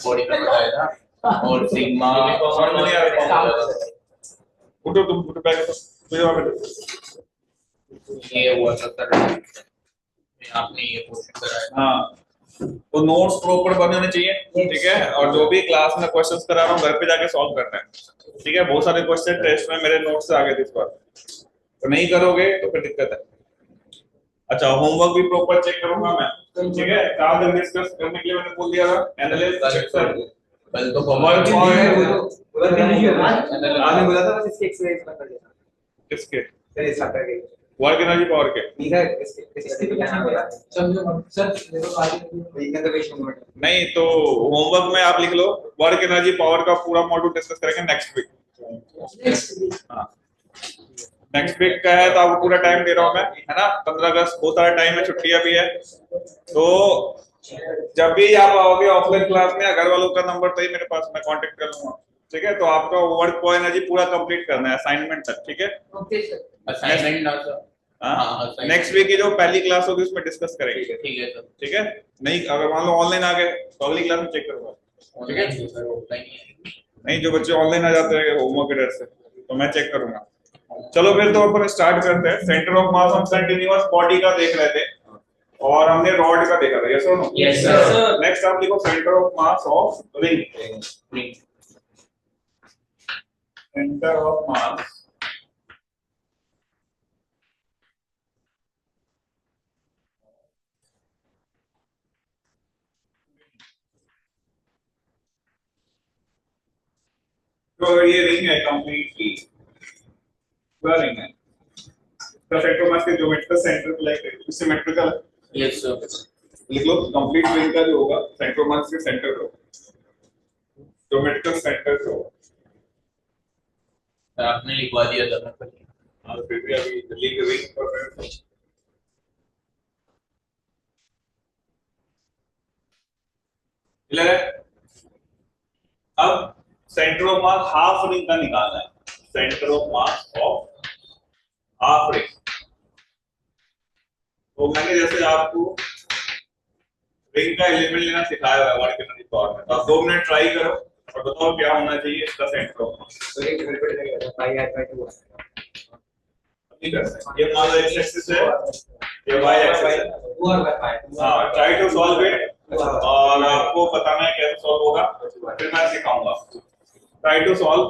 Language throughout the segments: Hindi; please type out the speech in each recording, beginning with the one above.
बॉडी का बताया था और सिग्मा समझ में नहीं आ रहा। उठो तुम, उठो बैठ, मुझे वहां बैठो। ये हुआ सर आपने ये क्वेश्चन कराया। हाँ, तो नोट्स प्रॉपर बने होने चाहिए, ठीक है। और जो भी क्लास में क्वेश्चंस करा रहा हूँ घर पे जाके सॉल्व करना है, ठीक है। बहुत सारे क्वेश्चन टेस्ट में मेरे नोट्स से आ गए थे इस बार, तो नहीं करोगे तो फिर दिक्कत है। अच्छा, होमवर्क भी प्रॉपर चेक करूंगा मैं, ठीक है। काम जब डिस्कस करने के लिए मैंने बोल दिया था एनालिसिस सेक्शन, कल तो वर्क है आपने बोला था बस इसके एक्सरसाइज मत कर देना। किसके फिर इस आता है वर्क एनर्जी पावर के इधर इसके तो क्या बोला सर देखो आगे इधर तो वेस्ट मोमेंट नहीं, तो होमवर्क में आप लिख लो वर्क एनर्जी पावर का पूरा मॉड्यूल डिस्कस करेंगे नेक्स्ट वीक। हाँ, नेक्स्ट वीक का है, तो आपको पूरा टाइम दे रहा हूँ मैं, है ना। 15 अगस्त बहुत सारा टाइम है, छुट्टियां भी है, तो जब भी आप आओगे ऑफलाइन क्लास में, घर वालों का नंबर तो ही मेरे पास, मैं कांटेक्ट कर लूंगा, ठीक है। तो आपका वर्क को एनर्जी पूरा कंप्लीट करना है असाइनमेंट तक, ठीक है। असाइनमेंट ना सर। हाँ, नेक्स्ट वीक की जो पहली क्लास होगी उसमें डिस्कस करेंगे, ठीक है सर। ठीक है। नहीं, अगर मान लो ऑनलाइन आ गए तो अगली क्लास में चेक करूंगा, ठीक है। नहीं, जो बच्चे ऑनलाइन आ जाते हैं होमवर्क के डर से, तो मैं चेक करूंगा। चलो फिर तो अपन स्टार्ट करते हैं। सेंटर ऑफ मास हम कंटीन्यूअस बॉडी का देख रहे थे और हमने रॉड का देखा था, यस और नो? Yes sir. नेक्स्ट आप लिखो centre of mass of ring. Centre of मास तो ये रिंग है कंप्लीटली, पूरा रिंग है। इसका सेंटर ऑफ मास के ज्योमेट्रिकल सेंटर पे लाइक सिमेट्रिकल है, यस सर। लिख लो कंप्लीट रिंग का जो होगा सेंटर ऑफ मास के सेंटर पे ज्योमेट्रिकल सेंटर पे होगा। आपने लिखवा दिया था मैं पहले। हाँ, फिर भी अभी जल्दी के रिंग पर क्लियर है। अब centre of mass half ring का निकालना है, centre of mass of half ring. तो मैंने जैसे आपको रिंग का एलिमेंट लेना सिखाया हुआ है वर्क एनर्जी पावर में, तो आप 2 मिनट ट्राई करो और बताओ क्या होना चाहिए इसका सेंटर ऑफ मास। तो एक रिपीट करेगा पाई आर पाई 2 ठीक है, ये मान लो एक्स एक्सिस है, ये वाई एक्सिस है। 2 और पाई। हां, ट्राई टू सॉल्व इट और आपको बताना है कैसे सॉल्व होगा, फिर मैं सिखाऊंगा। ट्राई टू सॉल्व,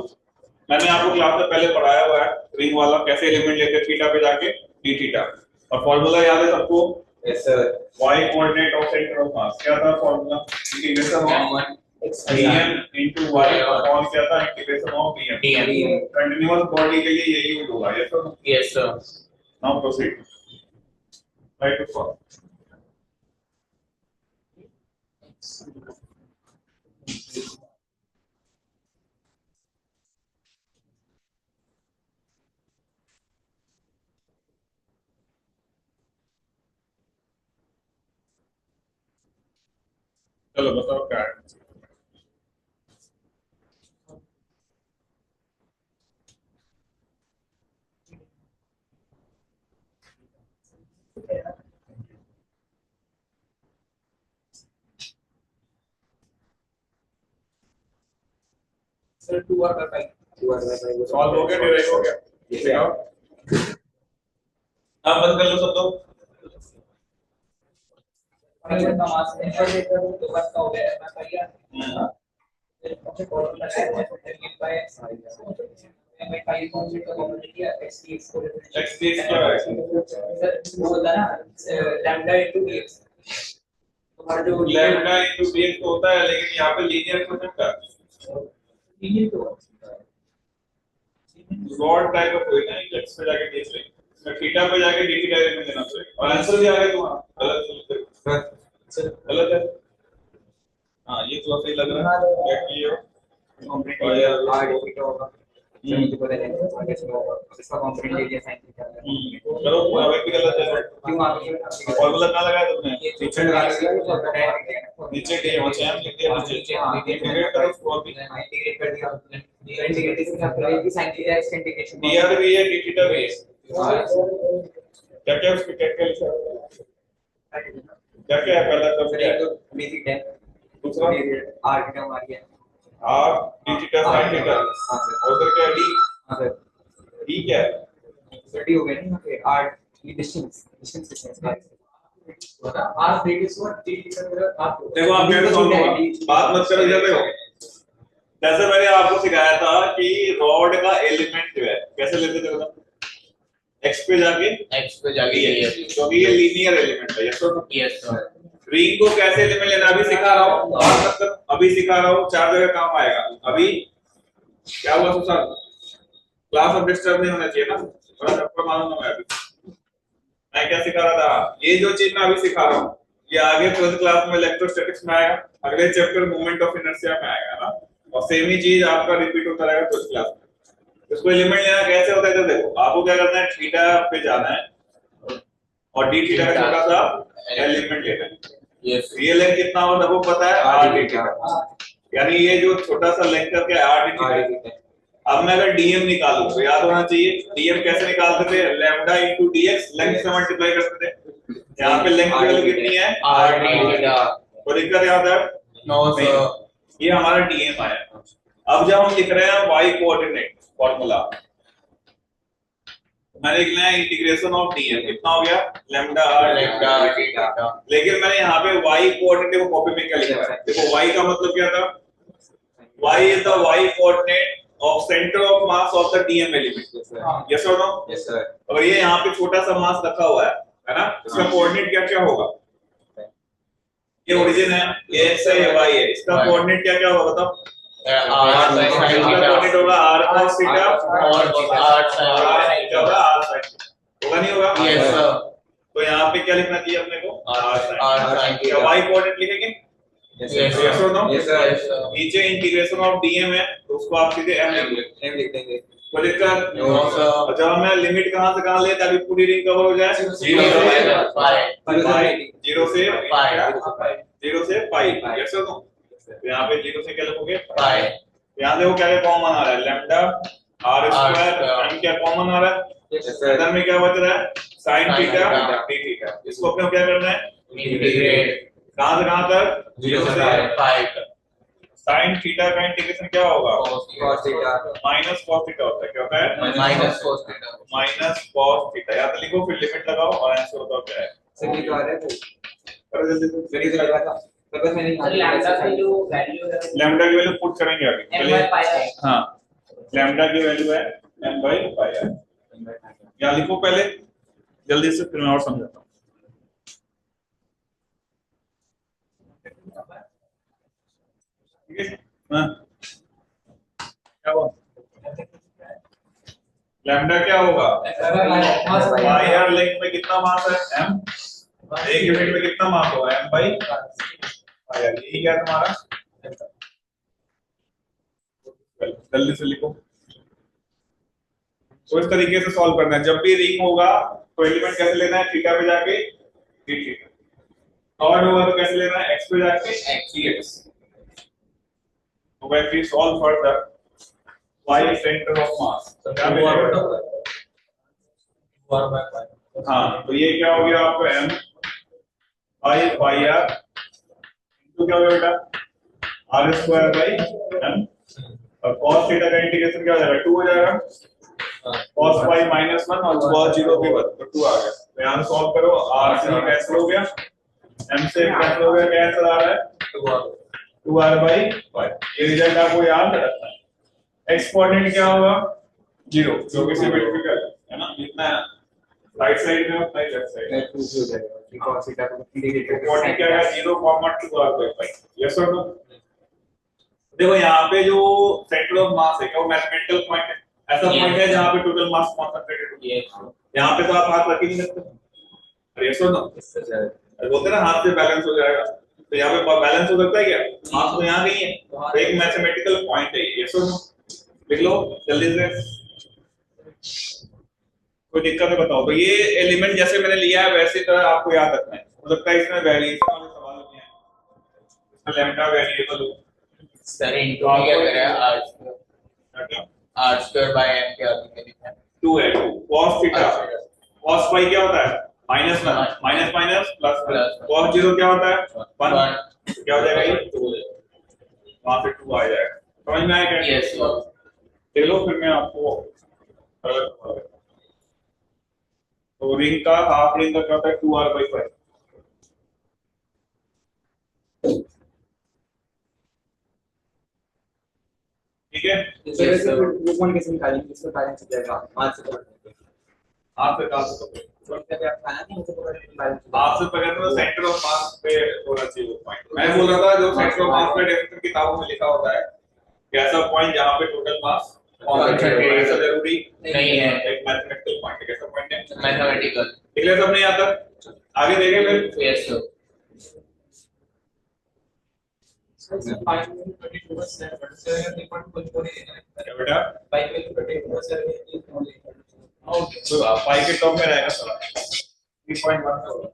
मैंने आपको क्लास में पहले पढ़ाया हुआ है रिंग वाला, कैसे एलिमेंट लेते थीटा पे जाके डी थीटा, और फार्मूला याद है सबको? Yes sir. y coordinate of centre of mass क्या था फार्मूला? Integration of dm into y upon क्या था? Integration of dm। Continuous body के लिए यही यूज होगा, yes sir? Yes sir. Now proceed, try to solve. चलो बताओ क्या है। सर 2 और पाई 2 और पाई सॉल्व हो गया, डिराइव हो गया, दिखाओ। अब बंद कर लो सब लोग। का मास इंटर तो बस का हो गया मैं पाई फिर सबसे फॉर्मूला है बाय मैं पाई को किया x को x क्या है? सर वो होता है ना लैम्डा इनटू dx। तुम्हारा जो लैम्डा इनटू dx तो होता है, लेकिन यहाँ पे लीनियर हो सकता है, लीनियर तो रॉड टाइप का कोई नहीं, x पे जाके dx लेंगे, इसमें थीटा पे जाके dt डायरेक्ट में लेना चाहिए। और आंसर भी आ गया तुम्हारा, गलत सर, गलत है। हाँ, ये थोड़ा सही लग रहा है, चेक किए कंप्लीट आर थीटा होगा मुझे पता नहीं आगे से होगा इसका कंपोनेंट एरिया साइन थीटा है। चलो अभी भी गलत है, क्यों आगे फार्मूला कहां लगाया तुमने? नीचे लगा दिया नीचे डी और चैम लिख दिया नीचे, इंटीग्रेट करो उसको, अभी इंटीग्रेट कर दिया इंटीग्रेशन का फिर sine theta x integration dr भी है d थीटा भी है, क्या क्या उसके क्या क्या लिखा है, क्या क्या है पहला सब क्या है? बेसिक 10 दूसरा आर की टर्म आ रही है R D theta sine theta हाँ सर और उधर क्या डी हाँ सर डी क्या है सर डी हो गया ना फिर आर की डिस्टेंस डिस्टेंस आर रेडियस और डी थीटा मेरा आप देखो आप कैसे सॉल्व होगा बात मत करो इधर देखो जैसे मैंने आपको सिखाया था कि रॉड का एलिमेंट जो है कैसे लेते थे बताओ x पे जाके क्योंकि ये लीनियर एलिमेंट है यस और यस सर रिंग को कैसे एलिमेंट लेना अभी सिखा रहा हूँ और मतलब अभी सिखा रहा हूँ चार जगह काम आएगा अभी क्या हुआ सुशांत क्लास अब डिस्टर्ब नहीं होना चाहिए ना थोड़ा सबको मालूम है मैं क्या सिखा रहा था ये जो चीज मैं अभी सिखा रहा हूँ ये आगे 12th क्लास में इलेक्ट्रोस्टैटिक्स में आएगा अगले चैप्टर मूवमेंट ऑफ इनर्शिया में आएगा ना और सेम ही चीज आपका रिपीट होता रहेगा 12th क्लास में इसको एलिमेंट लेना कैसे होता है इधर देखो आपको क्या करना है थीटा पे जाना है और डी थीटा का छोटा सा एलिमेंट लेना है यस ये लेंथ कितना होगा सबको पता है r d थीटा यानी ये जो छोटा सा लेंथ करके r d थीटा अब मैं अगर dm निकालूं तो याद होना चाहिए dm कैसे निकालते थे लैम्डा इनटू dx लेंथ से मल्टीप्लाई करते थे यहाँ पे लेंथ की वैल्यू कितनी है r d थीटा तो दिक्कत याद है नो सर ये हमारा dm आया अब जब हम लिख रहे हैं y कोऑर्डिनेट फार्मूला मैंने लिखना है इंटीग्रेशन ऑफ dm कितना हो गया लैम्डा r थीटा लेकिन मैंने यहाँ पे y कोऑर्डिनेट को कॉपी में क्या लिखा है देखो y का मतलब क्या था y is the y coordinate of center of mass of the dm element yes or no yes sir और ये यहाँ पे छोटा सा मास रखा हुआ है ना इसका कोऑर्डिनेट क्या क्या होगा ये ओरिजिन है ये x है ये y है इसका Y. कोऑर्डिनेट क्या क्या होगा बताओ r sin इसका थीटा कोऑर्डिनेट होगा r cos थीटा और r sin क्या होगा r sin होगा नहीं होगा यस सर तो यहाँ पे क्या लिखना चाहिए अपने को r sin क्या y कोऑर्डिनेट लिखेंगे yes yes or no yes sir नीचे इंटीग्रेशन ऑफ dm है तो उसको आप सीधे m लिख लो नेम लिख देंगे वो लिखकर नो सर और जब मैं लिमिट कहां से कहां ले ताकि पूरी रिंग कवर हो जाए 0 से पाई 0 से पाई यस और नो तो यहाँ पे 0 से क्या लिखोगे पाई यहाँ देखो क्या कॉमन आ रहा है lambda r square square. m क्या कॉमन आ रहा है यस अंदर में क्या बच रहा है sin Sin theta theta. d theta इसको अपने को क्या करना है इंटीग्रेट कहां से कहां तक 0 से पाई sin थीटा का इंटीग्रेशन क्या होगा cos theta minus cos theta होता है क्या होता है minus cos theta minus cos theta या तो लिखो फिर लिमिट लगाओ और आंसर बताओ क्या है सर ये तो आ रहा है करो जल्दी से सर ये तो लगा था बस मैंने लैम्डा की जो वैल्यू है लैम्डा की वैल्यू पुट करेंगे अभी m पहले by pi है हां लैम्डा की वैल्यू है m by pi है या लिखो पहले जल्दी से फिर मैं और समझाता हूं ठीक है हां क्या हुआ लैम्डा क्या होगा वायर लेंथ में कितना मास है m एक यूनिट में कितना मास होगा m by वायर यही क्या तुम्हारा जल्दी से लिखो तो इस तरीके से सॉल्व करना है जब भी रिंग होगा तो एलिमेंट कैसे लेना है थीटा पे जाके d थीटा और होगा तो कैसे लेना है x पे जाके dx तो when we solve further y center of mass तो क्या मिलेगा हाँ तो ये क्या हो गया आपको m by pi r तो क्या हो गया बेटा r square by m और cos थीटा का इंटीग्रेशन क्या हो जाएगा 2 हो जाएगा cos pi -1 और cos 0 भी 1 तो 2 आ गया तो यहां से सॉल्व करो r से कैंसिल हो गया m से कैंसिल हो गया क्या आंसर आ रहा है 2r by pi ये रिजल्ट आपको याद रखना है x कोऑर्डिनेट क्या होगा 0 जो कि सिमेट्रिकल है ना इतना राइट साइड में और लेफ्ट साइड में हो जाएगा cos थीटा को इंटीग्रेट कोऑर्डिनेट क्या है 0,2r by pi यस और नो देखो यहाँ पे जो सेंटर ऑफ मास है क्या वो मैथमेटिकल पॉइंट है ऐसा पॉइंट है जहाँ पे टोटल मास कॉन्सेंट्रेटेड होती है यहाँ पे तो आप हाथ रख ही नहीं सकते अरे यस और नो बोलते हैं ना हाथ से बैलेंस हो जाएगा तो यहाँ पे बैलेंस हो सकता है क्या मास तो यहाँ नहीं है तो एक मैथमेटिकल पॉइंट है यस और नो लिख लो जल्दी से कोई दिक्कत है बताओ तो ये एलिमेंट जैसे मैंने लिया है वैसे तरह आपको याद रखना है हो सकता है इसमें वेरिएशन वाले सवाल होते हैं इसमें लैम्डा वेरिएबल हो सर इनटू क्या कर रहा है r square by m क्या लिखा है 2 है 2 cos थीटा cos pi क्या होता है -1 minus minus plus Plus. cos 0 क्या होता है 1 क्या हो जाएगा ये 2 हो जाएगा, वहां से 2 आ जाएगा। समझ में आया क्या? Yes, sir. देख लो फिर मैं आपको अलग बता देता हूं। तो रिंग का हाफ रिंग का क्या होता है 2r/5। ठीक है, Yes, sir. वो कौन कैसे निकालेंगे, इसका बैलेंस हो जाएगा हाथ से पकड़ हाथ से काट दो। के आप खाना नहीं मुझे पकड़ के बैलेंस हाथ से पकड़ तो सेंटर ऑफ मास पे होना चाहिए वो पॉइंट। मैं बोल रहा था जो सेंटर ऑफ मास पे डेफिनेट किताबों में लिखा होता है कि ऐसा पॉइंट जहां पे टोटल मास कॉन्सेंट्रेटेड है, ऐसा जरूरी नहीं है। एक मैथमेटिकल पॉइंट है, कैसा पॉइंट है Mathematical. निकले सब नहीं आता। आगे देखें फिर Yes, sir. क्या बेटा ओके तो पाई के टॉप में रहेगा सारा 3.1 होगा।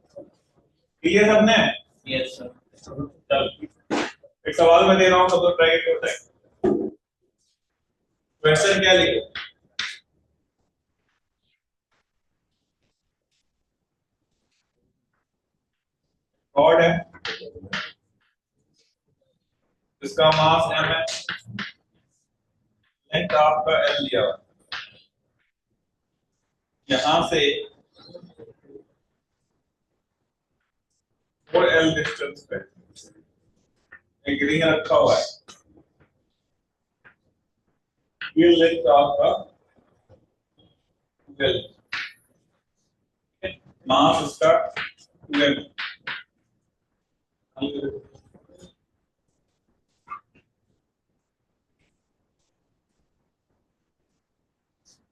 क्लियर सबने? Yes, sir. चल एक सवाल मैं दे रहा हूं, सब लोग ट्राई करके बताएं। क्वेश्चन क्या लिखे? रॉड है, इसका मास m है, लेंथ आपका l दिया हुआ है। यहां से 4l डिस्टेंस पे एक रिंग रखा हुआ है, ये लेंथ आपका l, मास इसका 2m।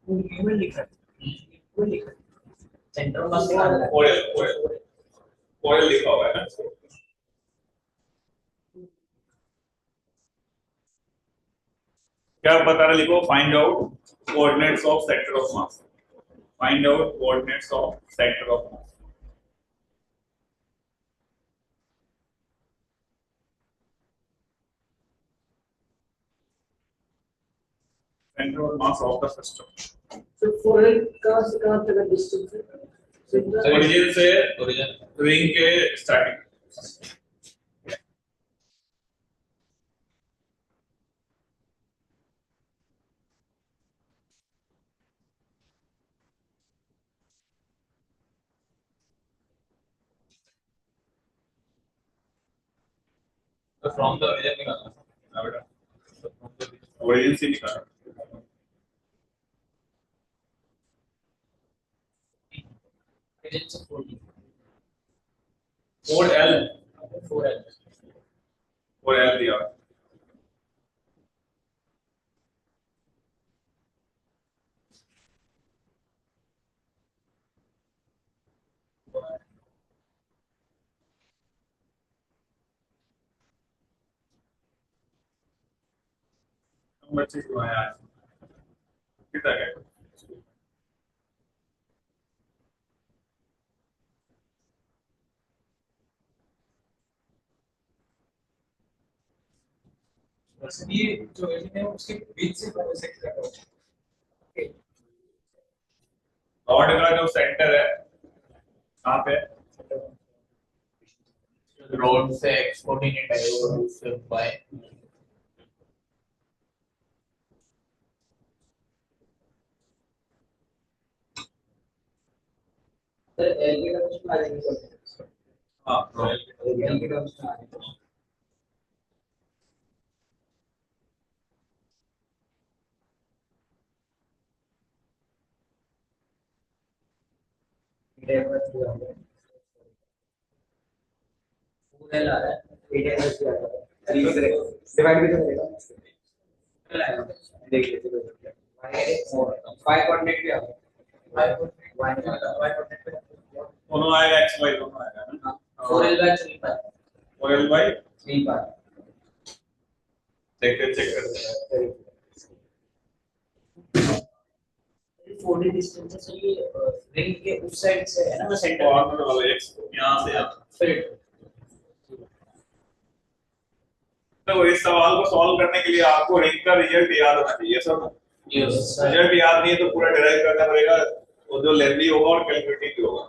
वो लिखा है सेंटर मास निकालना है। ओएल लिखा हुआ है ना। क्या बता रहा, लिखो find out coordinates of sector of mass. Find out coordinates of sector of mass. Centre of mass of the system. तो 4L का से कहां तक डिस्टेंस है? ओरिजिन से Origin. रिंग के starting. So from the origin निकालना. ना बेटा, ओरिजिन से निकालो। Origin से 40. 4l 4L. 4l दिया हुआ है। नंबर 6 क्यों आया आज? कितना है? वैसे ये जो है उसके बीच से सेक्ट कर रहा है। रॉड का जो सेंटर है कहाँ पे? Road से exporting it है road से by. सर एल के टर्म्स में आ जाएंगे। हाँ एल के टर्म्स में आ जाएंगे। पूरा ला रहा है 8 एनर्जी आ रहा है डिवाइड भी तो करेगा देख लेते हैं 5 कोऑर्डिनेट भी आ रहा है 5 कोऑर्डिनेट पे दोनों आएगा, x y दोनों आएगा ना। 4L by 3 pi 4l by 3 pi check करते हैं। 4D डिस्टेंस से ये रिंग के उस साइड से है ना मैं सेंटर कॉर्नर वाला x यहाँ से यहाँ। फिर तो इस सवाल को सॉल्व करने के लिए आपको रिंग का रिजल्ट याद होना चाहिए सब। Yes. रिजल्ट याद नहीं है तो पूरा डिराइव करना पड़ेगा, वो जो लेंथी होगा और कैलकुलेटिव भी होगा।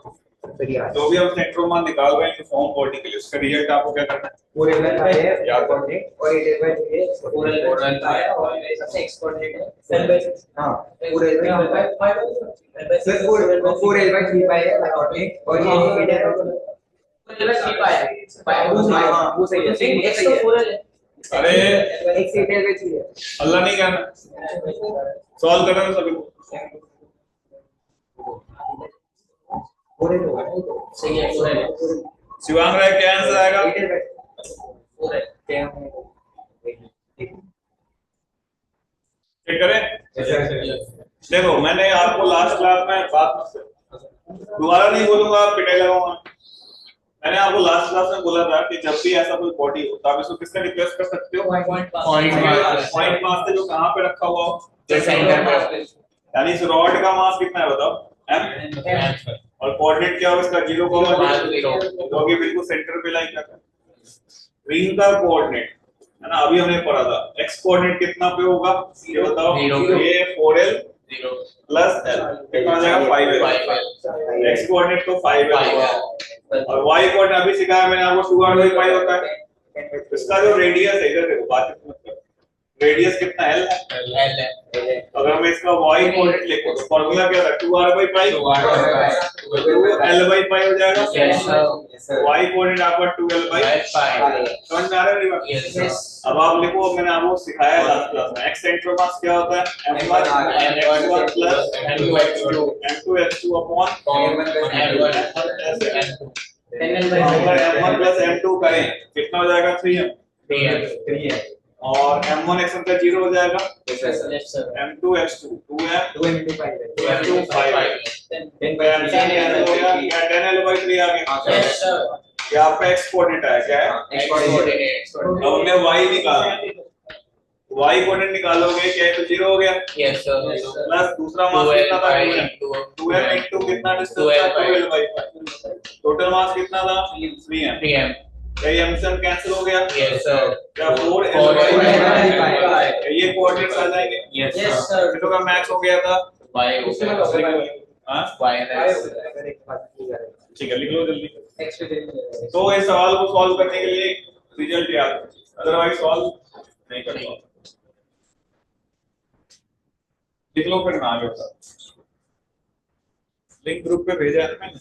जो भी हम सेंटर ऑफ मास निकाल रहे हैं फॉर्म बॉडी के लिए उसका रिजल्ट आपको क्या करना है? पूरे में है याद कोऑर्डिनेट और 8/3 है ओरल आया और सबसे एक्स कोऑर्डिनेट है 10/6 हां पूरे में 5 सर 4/3 पाई है कोऑर्डिनेट और ये 8 है वो सही है एक्स तो ओरल है अरे एक से 8/3 है अल्लाह नहीं कहना सॉल्व करना है सभी को। पूरे तो सही है ओरल है शिवांग राय क्या आंसर आएगा? ओरल चेक करें। देखो मैंने आपको लास्ट क्लास में बात दोबारा नहीं बोलूंगा, पिटाई लगाऊंगा। मैंने आपको लास्ट क्लास में बोला था कि जब भी ऐसा कोई बॉडी हो तो आप इसको किससे रिप्लेस कर सकते हो? पॉइंट मास से जो कहां पे रखा हुआ हो, सेंटर पे। यानी इस रॉड का मास कितना है बताओ? m और कोऑर्डिनेट क्या होगा इसका? 0, जो कि बिल्कुल सेंटर पे लाइन का रिंग का कोऑर्डिनेट है ना। अभी हमने पढ़ा था x कोऑर्डिनेट कितना पे होगा ये बताओ? ये 4l प्लस l कितना आ जाएगा? 5l। x कोऑर्डिनेट तो 5l होगा और y कोऑर्डिनेट अभी सिखाया मैंने आपको 2r/5 होता है। इसका जो रेडियस है, इधर देखो बात मतलब रेडियस कितना l है। अगर मैं इसका y कोऑर्डिनेट लिखूं तो फार्मूला क्या था? 2r/5 2l/5 हो जाएगा। y कोऑर्डिनेट आपका 2l/5 समझ में आ रहा है मेरी बात? अब आप लिखो, मैंने आपको सिखाया लास्ट क्लास में x सेंटर मास क्या होता है? m1 प्लस m2 अपॉन अगर m1 प्लस m2 करें कितना हो जाएगा? 3m और m1 x का 0 हो जाएगा। m2 x2 2m 2 5 10l/3 आ गया। ये आपका x कोऑर्डिनेट है। क्या है? अब हमने y निकालना है। y कोऑर्डिनेट निकालोगे क्या? तो 0 हो गया प्लस दूसरा मास कितना था? 2m into कितना डिस्टेंस था? 2l/5 टोटल मास कितना था? 3m। क्या ये m कैंसिल हो गया? क्या 4l/5 ये कोऑर्डिनेट्स आ जाएंगे? तो का मैच हो गया था। हां ठीक है, लिख लो जल्दी। तो इस सवाल को सॉल्व करने के लिए रिजल्ट याद रखिए, अदरवाइज सॉल्व नहीं कर पाओगे। लिख लो फिर ना आगे बता। लिंक ग्रुप पे भेजा है ना मैंने।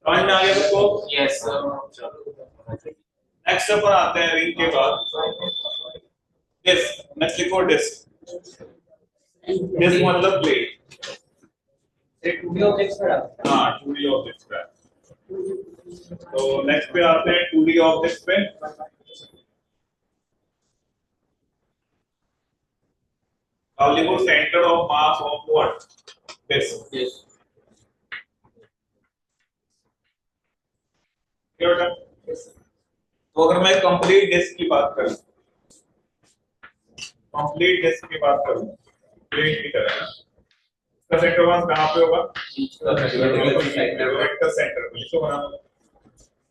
समझ में आ गया सबको? Yes sir. नेक्स्ट अपन आते हैं रिंग के बाद डिस्क। नेक्स्ट लिखो डिस्क। डिस्क मतलब प्लेट। हाँ 2D ऑब्जेक्ट्स पे। तो नेक्स्ट पे आते हैं 2D ऑब्जेक्ट्स पे। अब लिखो centre of mass of what? Disc. तो अगर मैं कंप्लीट डिस्क की बात करूं, प्लेट की तरह इसका सेंटर मास कहां पे होगा? ज्योमेट्रिकल सेंटर पे। लिखो बना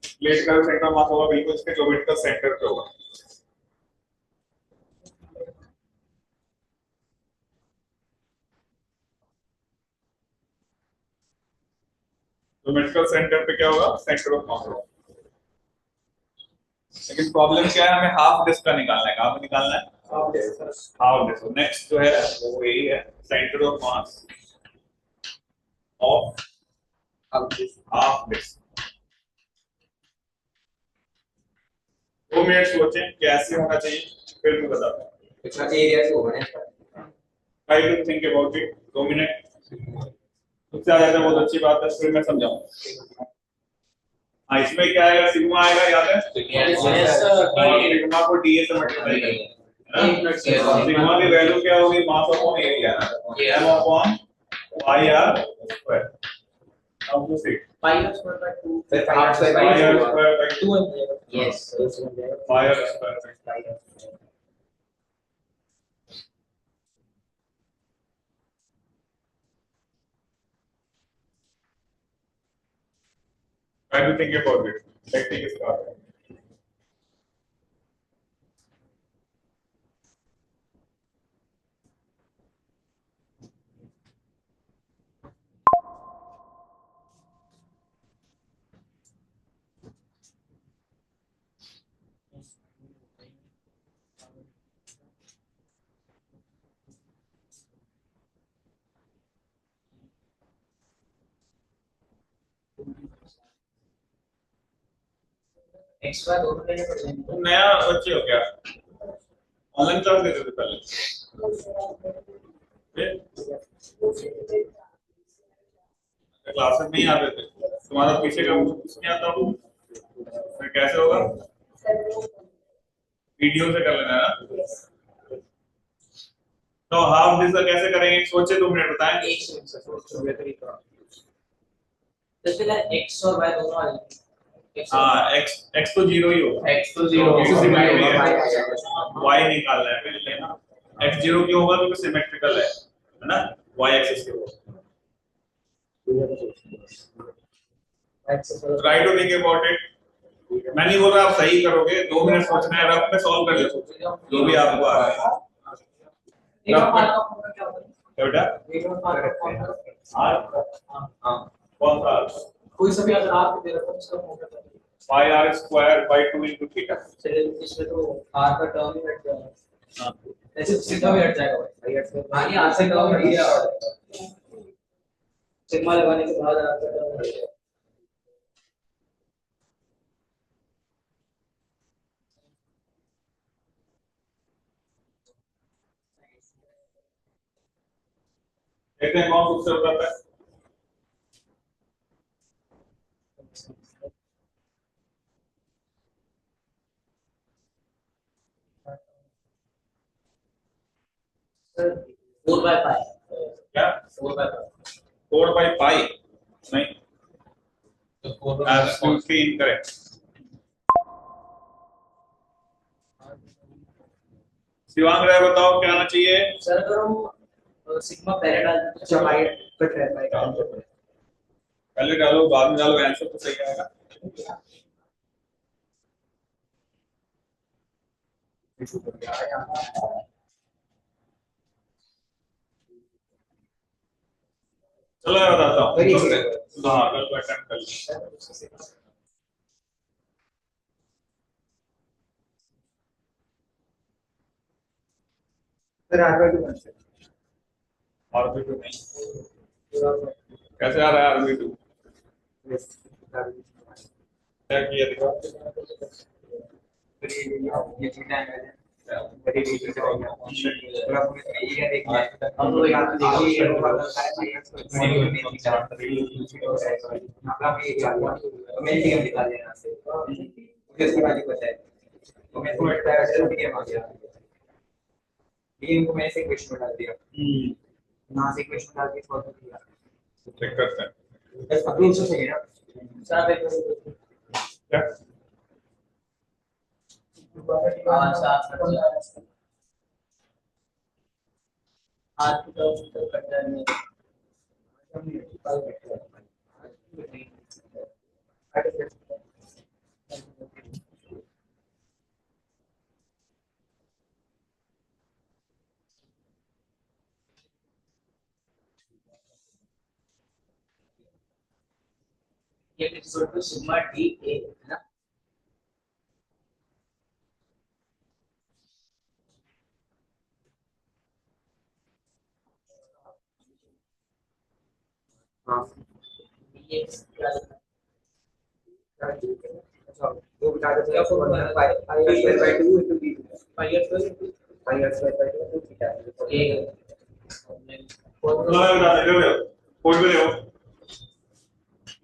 प्लेट का सेंटर मास होगा बिल्कुल इसके ज्योमेट्रिकल सेंटर पे होगा। ज्योमेट्रिकल सेंटर पे क्या होगा? सेंटर ऑफ मास होगा। लेकिन प्रॉब्लम क्या है? हमें हाफ डिस्क का निकालना है। कहां पे निकालना है? Half disc. नेक्स्ट जो है वो यही है, centre of mass of half disc. 2 minute सोचें कैसे होना चाहिए, फिर मैं बताता हूँ। कितना एरिया से होगा ना? Try to think about it. 2 minute उससे आ जाता है, बहुत अच्छी बात है, फिर मैं समझाऊंगा। हाँ इसमें क्या आएगा? सिग्मा आएगा, याद है? सिग्मा को डीए से मल्टीप्लाई करेंगे। सिग्मा की वैल्यू क्या होगी? Mass upon area, m upon pi are square how to say pi r square by 2. Sir, pi r square by pi r 2. Square by 2 and there. Yes. Pi are square Pi r square. try to think about it technique start X y दोनों लेने पड़ेंगे. तुम नया बच्चे हो क्या ऑनलाइन क्लास लेते थे पहले क्लासेस नहीं आते थे तुम्हारा पीछे का कुछ नहीं आता फिर कैसे होगा वीडियो से कर लेना है ना तो हाफ दिस कैसे करेंगे सोचे 2 मिनट बताएं एक सेकंड सर. जैसे ना x और y दोनों आ जाएंगे. हाँ x तो 0 ही होगा X to 0. X to 0 ही है y y निकालना है फिर लेना x 0 क्यों होगा क्योंकि सिमेट्रिकल है ना y एक्सिस के ऊपर try to think about it मैं नहीं बोल रहा आप सही करोगे 2 मिनट सोचना है रफ में सॉल्व कर लो जो भी आपको आ रहा है एक बार का क्या होता है? बेटा एक बार का r हां कौन सा कोई सा भी अगर आप दे रखो उसका होगा तो pi r square by 2 into theta चलिए इसमें तो r का टर्म ही हट जाएगा. हाँ ऐसे सिग्मा भी हट जाएगा भाई. pi r square. हाँ ये r से टर्म हट गया. सिग्मा लगाने के बाद r का टर्म हट गया. देखते हैं कौन उससे बताता है सर 4 by pi. क्या 4 by pi. 4 by pi नहीं तो 4 absolutely incorrect शिवांग राय बताओ क्या आना चाहिए सर अगर हम सिग्मा पहले डाल दें अच्छा pi कट है pi पहले डालो बाद में डालो आंसर तो सही आएगा चलो मैं बताता हूँ Very कल easy. से हाँ कल को अटेम्प्ट कर लीजिए सर r by 2 आंसर. आरबी2 नहीं कैसे आ रहा है आरबी2 Yes. क्या किया दिखा ये थीटा एंगल है. very easy से हो गया. पूरा पूरे में ये देखिए. हम लोग यहाँ पे देखिए, ये वाला साइड में थीटा. मतलब ये क्या तो मैं ये निकाल लेना से. मुझे इसके बारे में पता है. तो मैं इसको हटाया ऐसे ठीक है आ गया. ये इनको मैंने से क्वेश्चन डाल दिया. ना से क्वेश्चन डाल के सॉल्व किया. चेक करते हैं बस अभी इससे सही है ना. सर एक क्या हाँ साफ हाथ की तरफ कट जाएंगे. ये equal to sigma d a है ना. हां ये क्या लिखा अच्छा वो बता दो क्या फॉर्मूला है. pi square by 2 into b. pi r square pi square by 2 into theta. ये चलो मैं बता दे रहे हो कोड पे देखो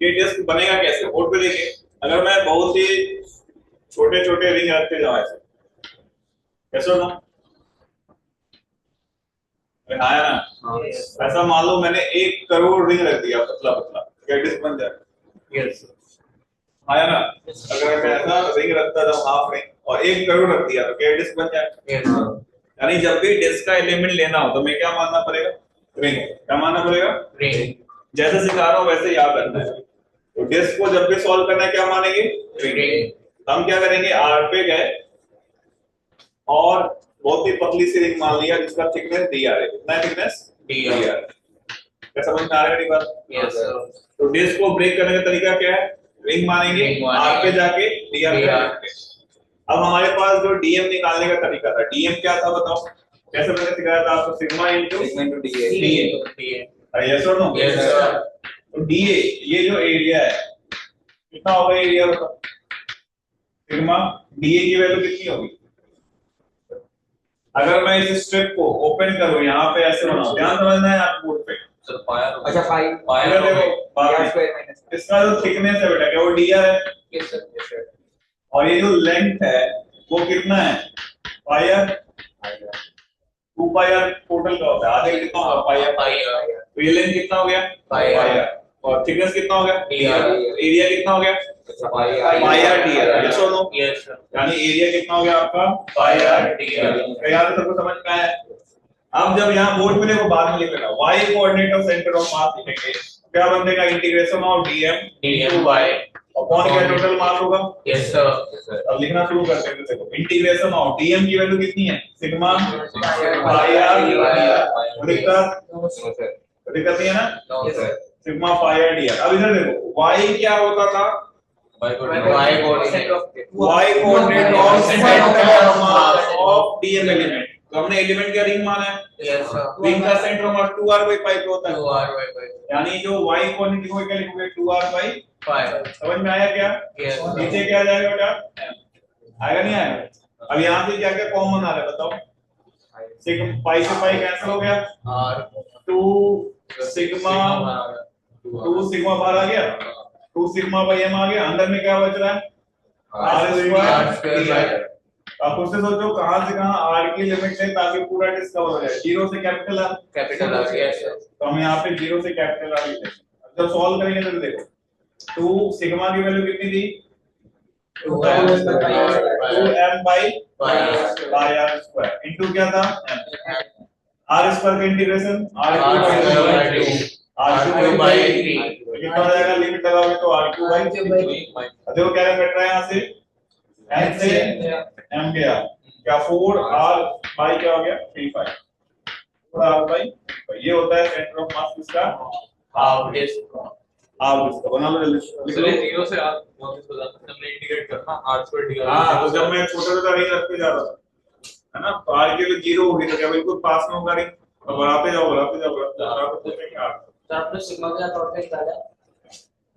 ये टेस्ट बनेगा कैसे कोड पे देखिए अगर मैं बहुत ही छोटे छोटे रिंग रखते जाऊं ऐसे कैसे होगा हाँ है ना। ऐसा मान लो मैंने 1 करोड़ रिंग रख दिया पतला पतला, क्या डिस्क बन जाए? यस आया ना। अगर मैं ऐसा रिंग रखता था हाफ रिंग और 1 करोड़ रख दिया तो क्या डिस्क बन जाए? यस यानी जब भी डिस्क का एलिमेंट लेना हो तो मैं क्या मानना पड़ेगा? रिंग। क्या मानना पड़ेगा? रिंग जैसे सिखा रहा हूँ वैसे याद रखना है। तो डिस्क को जब भी सॉल्व करना है क्या मानेंगे? रिंग हम क्या करेंगे, आर पे गए और बहुत ही पतली सी रिंग मान लिया जिसका थिकनेस dr है। कितना थिकनेस? dr। क्या समझ में आ रहा है मेरी बात? यस तो डिस्क को ब्रेक करने का तरीका क्या है? रिंग मानेंगे, रिंग मानेंगे, आर पे जाके dr पे DR। जाके। अब हमारे पास जो dm निकालने का तरीका था, dm क्या था बताओ? कैसे मैंने सिखाया था आपको? Sigma into dA। यस और नो? यस सर तो dA ये जो एरिया है कितना होगा? एरिया बताओ। सिग्मा dA की वैल्यू कितनी होगी? अगर मैं इस स्ट्रिप को ओपन करूं यहाँ पे ऐसे बनाऊं, ध्यान समझना है आप बोर्ड पे। सर पाया अच्छा पाई पाया देखो बाद में। स्क्वायर माइनस इसका जो थिकनेस है बेटा क्या वो dr है? यस सर और ये जो लेंथ है वो कितना है? पाई r। 2 पाई r टोटल का होता है, आधे कितना होगा? पाई r। तो ये लेंथ कितना हो गया? पाई r। और थिकनेस कितना हो गया? dr। एरिया कितना हो गया? पाई r dr। यस और नो? यस सर यानी एरिया कितना हो गया आपका? पाई r dr। यार सबको समझ में आया? अब जब यहाँ बोर्ड में देखो बाद में लिख लेना y coordinate of centre of mass लिखेंगे, क्या बनेगा? Integration of dm dm by upon क्या टोटल मास होगा? यस सर अब लिखना शुरू करते हैं। देखो इंटीग्रेशन ऑफ dm की वैल्यू कितनी है? Sigma pi r dr। दिक्कत नहीं है ना? No sir sigma pi r dr। अब इधर देखो y क्या होता था? y coordinate y coordinate of centre of mass of dm element. तो हमने एलिमेंट क्या रिंग माना है? यस सर रिंग का सेंटर ऑफ मास 2r/5 होता है। 2r by यानी जो y कोऑर्डिनेट लिखोगे क्या लिखोगे? 2r/5। 5 समझ में आया क्या? यस नीचे क्या आ जाएगा बेटा? आएगा नहीं आएगा? अब यहाँ से क्या क्या कॉमन आ रहा है बताओ? सिग्मा पाई से पाई कैंसिल हो गया, r 2 सिग्मा 2 सिग्मा बाहर आ गया, 2 सिग्मा बाई m आ गया। अंदर में क्या बच रहा है? r square. आप उससे सोचो कहां से कहां r की लिमिट है ताकि पूरा डिस्कवर हो जाए। 0 से capital r, capital r yes sir तो हम यहाँ पे 0 से कैपिटल r लिखते हैं। जब सॉल्व करेंगे तो देखो 2 सिग्मा की वैल्यू कितनी थी? 2m by r square into क्या था? r स्क्वायर का इंटीग्रेशन r3 by 3 कितना हो जाएगा? लिमिट लगाओगे तो r3 by 3। देखो क्या कट रहा है यहाँ से n से m गया, क्या 4r by क्या हो गया? 3 5 4r by 3 ये होता है सेंटर ऑफ मास किसका? हाफ डिस्क आप इसको बना लो जल्दी लिख लो। 0 से r हमने इंटीग्रेट करना r2 dr। हाँ तो जब मैं छोटा छोटा रिंग रखते जा रहा था है ना, तो r के लिए 0 होगी तो क्या बिल्कुल पास में होगा रिंग, और बढ़ाते जाओ बढ़ाते जाओ बढ़ाते जाओ तो पूछेंगे r सर आपने सिग्मा का टॉट का निकाला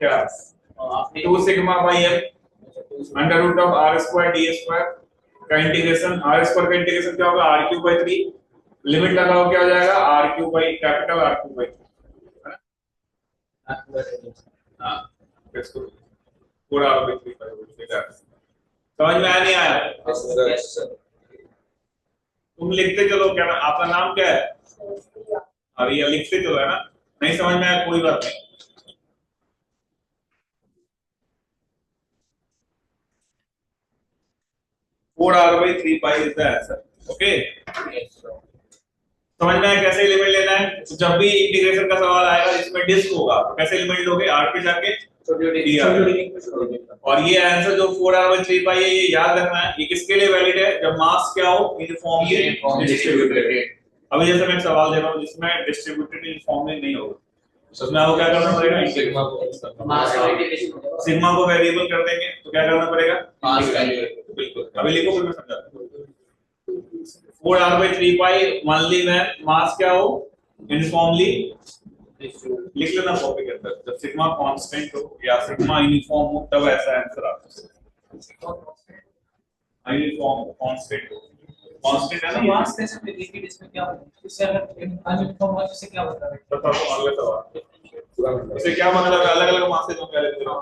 क्या? आपने 2 sigma by m under root of r square d square का इंटीग्रेशन, r स्क्वायर का इंटीग्रेशन क्या होगा? r cube by 3। लिमिट लगाओ क्या हो जाएगा? r cube by capital r cube by हाँ इसको पूरा r बाई 3 समझ में आया नहीं आया? यस सर तुम लिखते चलो। क्या आपका नाम क्या है? अरे ये लिखते चलो है ना। नहीं समझ में आया कोई बात नहीं। Four r by 3 pi is the answer. Okay समझ में आया कैसे एलिमेंट लेना है? तो जब भी इंटीग्रेशन का सवाल आएगा जिसमें डिस्क होगा तो कैसे एलिमेंट लोगे? r पे जाके और ये आंसर जो 4r by 3 pi है ये याद रखना है। ये किसके लिए वैलिड है? जब मास क्या हो? Uniformly distributed. अभी जैसे मैं एक सवाल दे रहा हूँ जिसमें डिस्ट्रीब्यूटेड यूनिफॉर्मली नहीं होगा तो उसमें आपको क्या करना पड़ेगा? सिग्मा को वेरिएबल कर देंगे तो क्या करना पड़ेगा? मास का बिल्कुल। अभी लिखो फिर मैं समझाता हूँ। 4r by 3 pi only when mass क्या हो? यूनिफॉर्मली लिख लेना कॉपी के अंदर। जब सिग्मा कांस्टेंट हो या सिग्मा यूनिफॉर्म हो तब ऐसा आंसर आता है। यूनिफॉर्म कांस्टेंट हो, कांस्टेंट है ना मास कैसे पे लिखिए इसमें क्या होता है? इससे अगर अनयूनिफॉर्म हो इससे क्या होता है? तो अगले सवाल इसे क्या मतलब है? अलग अलग मासेज होंगे अलग हां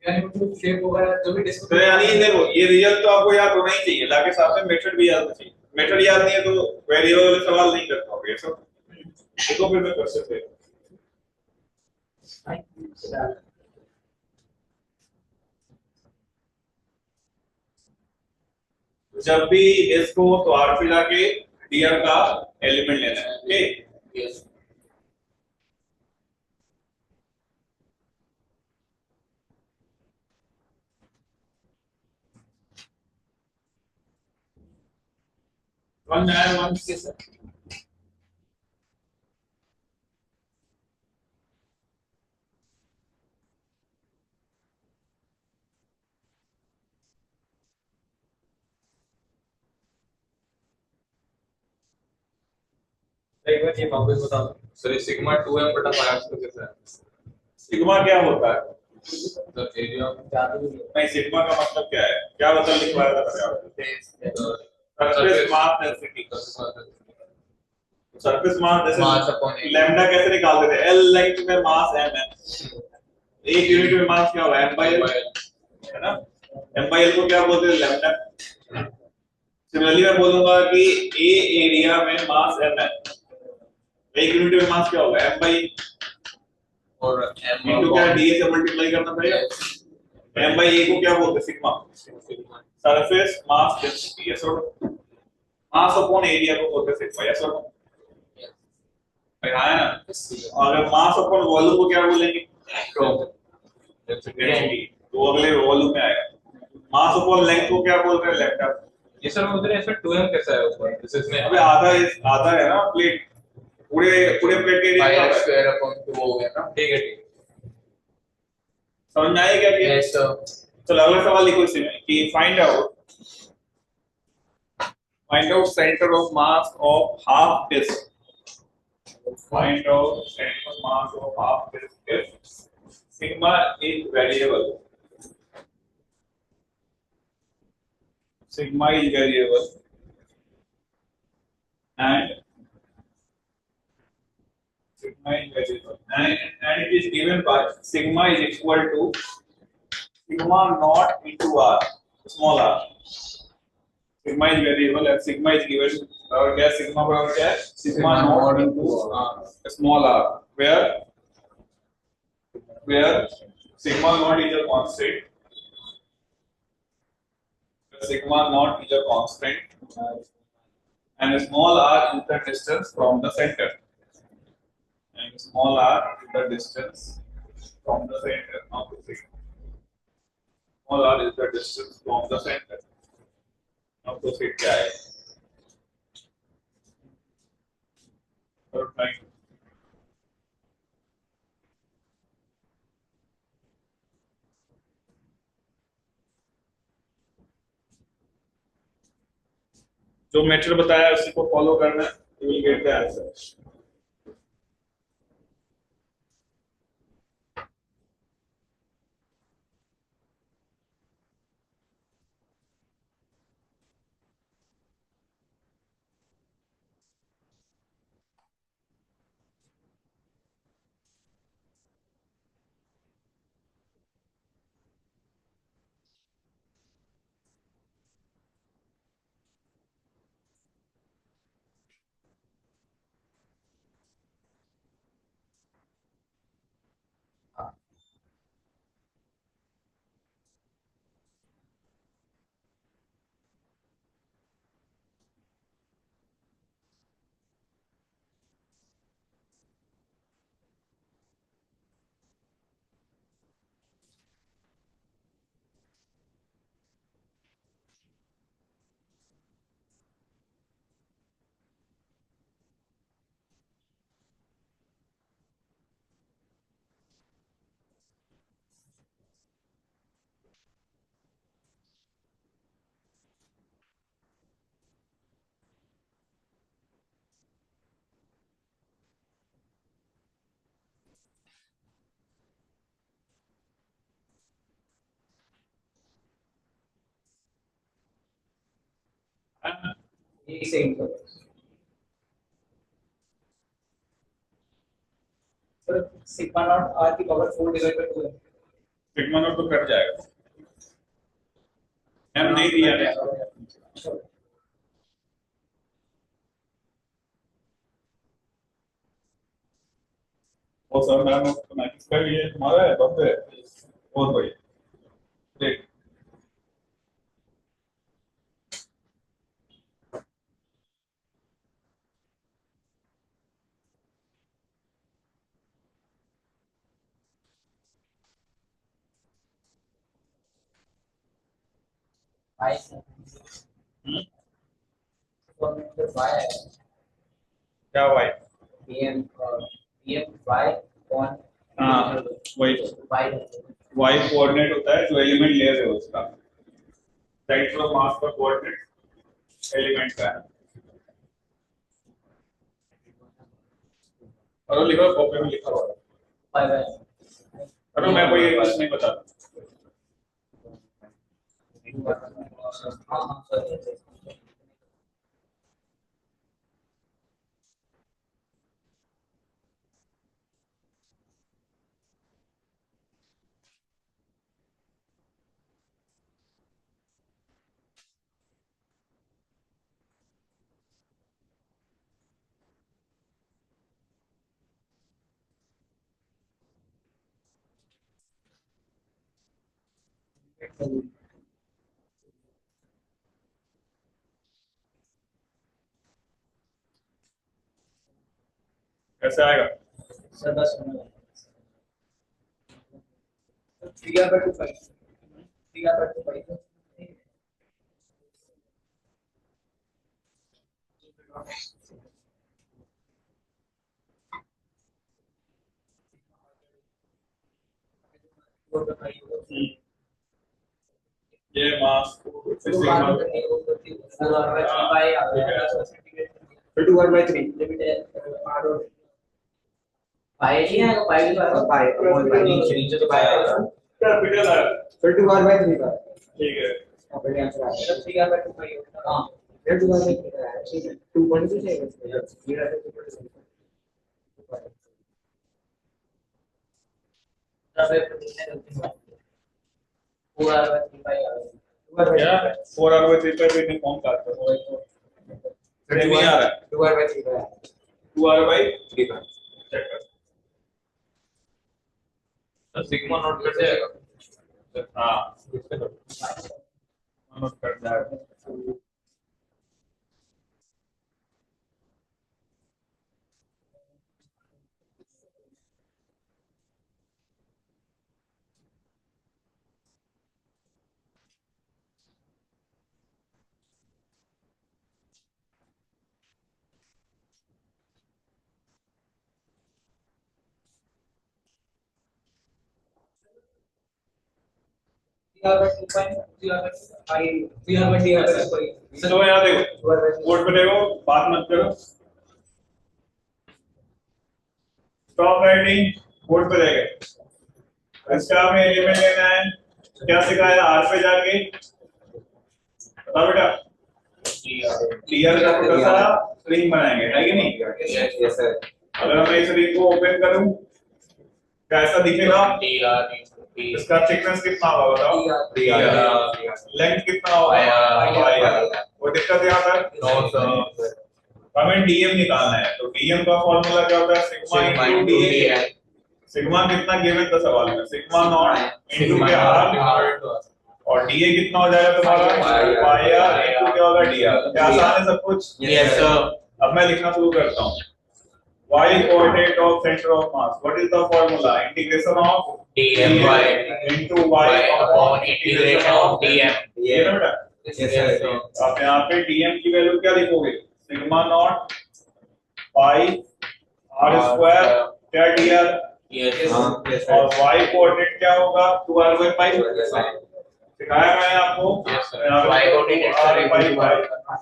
यानी शेप वगैरह जो भी डिस्क तो यानी देखो ये रिजल्ट तो आपको याद होना ही चाहिए, लाके साथ में मेथड भी याद होना चाहिए। मेथड याद नहीं है तो वेरिएबल वाले सवाल नहीं कर पाओगे सब। देखो फिर मैं क्वेश्चन पे जब भी डिस्क हो तो आर पे जाके डीआर का एलिमेंट लेना है। Okay Yes. वन में आया वन Yes, sir. एक बार ये वापस बता दो सर। सिग्मा 2m बटा 5 तो कैसा है? सिग्मा क्या होता है? तो एरिया नहीं सिग्मा का मतलब क्या है? क्या मतलब लिखवाया था surface mass density. Surface mass Mass upon जैसे area. लैम्डा कैसे निकालते थे? एल लेंथ में मास एम है, एक यूनिट में मास क्या होगा? एम बाई एल है ना। एम बाई एल को क्या बोलते हैं? लैम्डा। सिमिलरली मैं बोलूंगा कि ए एरिया में मास एम है, एक यूनिट में मास क्या होगा? एम बाई और M इनटू क्या डी से मल्टीप्लाई करना पड़ेगा। एम बाई ए को क्या बोलते हैं? Sigma. Surface mass density yes और मास अपॉन एरिया को बोलते हैं सिग्मा यस और भाई हाँ है ना। और अगर मास अपॉन वॉल्यूम को क्या बोलेंगे? डेंसिटी। तो अगले वॉल्यूम में आएगा। मास अपॉन लेंथ को क्या बोल रहे हैं? लैम्डा। ये सर उधर ऐसा 2m कैसा है ऊपर? दिस इज में अबे आधा है ना प्लेट, पूरे पूरे प्लेट के एरिया pi का r है। square upon 2 हो गया ना। ठीक है ठीक समझ में आया क्या? Yes, sir. चलो अगला सवाल लिखो इसी में कि find out centre of mass of half disc. Find out centre of mass of half disc if sigma is variable. Sigma is variable and it is given by sigma is equal to sigma naught into r, small r. Sigma is variable and sigma is given और क्या sigma बराबर क्या है? Sigma naught into small r where sigma naught is a constant. Sigma naught is a constant and small r is the distance from the center. And small r is the distance from the center of the sigma. Small r is the distance from the center of the sigma. Fine. जो मेथड बताया उसी को फॉलो करना है, you will get the answer. एक second sir. Sigma naught R की पावर 4 डिवाइड बाय 2 है। सिग्मा नॉट तो कट जाएगा, एम नहीं दिया है। वो सर मैंने उसको मैसेज कर लिए तुम्हारा है बस है बहुत बढ़िया देख बाय हम्म? फॉर्मेट बाय क्या भाई पीएम पीएम बाय कौन हाँ वही बाय वाई कोऑर्डिनेट होता है जो एलिमेंट ले रहे हो उसका सेंटर ऑफ मास का कोऑर्डिनेट एलिमेंट का है और लिखो कॉपी में लिखा हुआ है बाय बाय अरे मैं कोई बात नहीं बताता हाँ हाँ सर कैसे आएगा सर बस 3/2 3/2 ये मास फिर 2/3 पाई नहीं आएगा पाई और पाई अमोल भाई नीचे नीचे तो पाई आएगा कैपिटल है फिर 2/3 का ठीक है बढ़िया आंसर आएगा 3/2 पाई हाँ फिर 2/3 का है ठीक है 2.2 चाहिए मेरा पूरा क्या 4/3 पे भी नहीं फॉर्म करता फिर नहीं आ रहा है 2/3 का है 2/3 का चेक कर तो सिग्मा नोट कर जाएगा हाँ नोट कर जाएगा चलो यहाँ देखो बोर्ड पे देखो बात मत करो स्टॉप राइटिंग बोर्ड पे देखे इसका हमें एलिमेंट लेना है क्या सिखाया आर पे जाके बताओ बेटा क्लियर का छोटा सा स्ट्रिंग बनाएंगे है कि नहीं यस सर अगर मैं इस रिंग को ओपन करूं कैसा दिखेगा इसका थिकनेस कितना होगा बताओ लेंथ कितना होगा वो दिक्कत यहाँ पर हमें डीएम निकालना है तो डीएम का फॉर्मूला क्या होता है सिग्मा इनटू डीए सिग्मा कितना गिवन था सवाल में सिग्मा नॉट इनटू के आर और डीए कितना हो जाएगा तुम्हारा पाई आर इनटू क्या होगा डी आर क्या आसान है सब कुछ Yes, sir. अब मैं लिखना शुरू करता हूँ y coordinate of center of mass what is the formula integration of dfy into y upon integration of dm. ये ना बेटा यस सर आप यहाँ पे dm की वैल्यू क्या लिखोगे sigma naught pi are square क्या dr Yes. हां यस और सर y कोऑर्डिनेट क्या होगा 2r by पाई सिखाया मैंने आपको Yes, sir. यहाँ पे Y coordinate 2r by पाई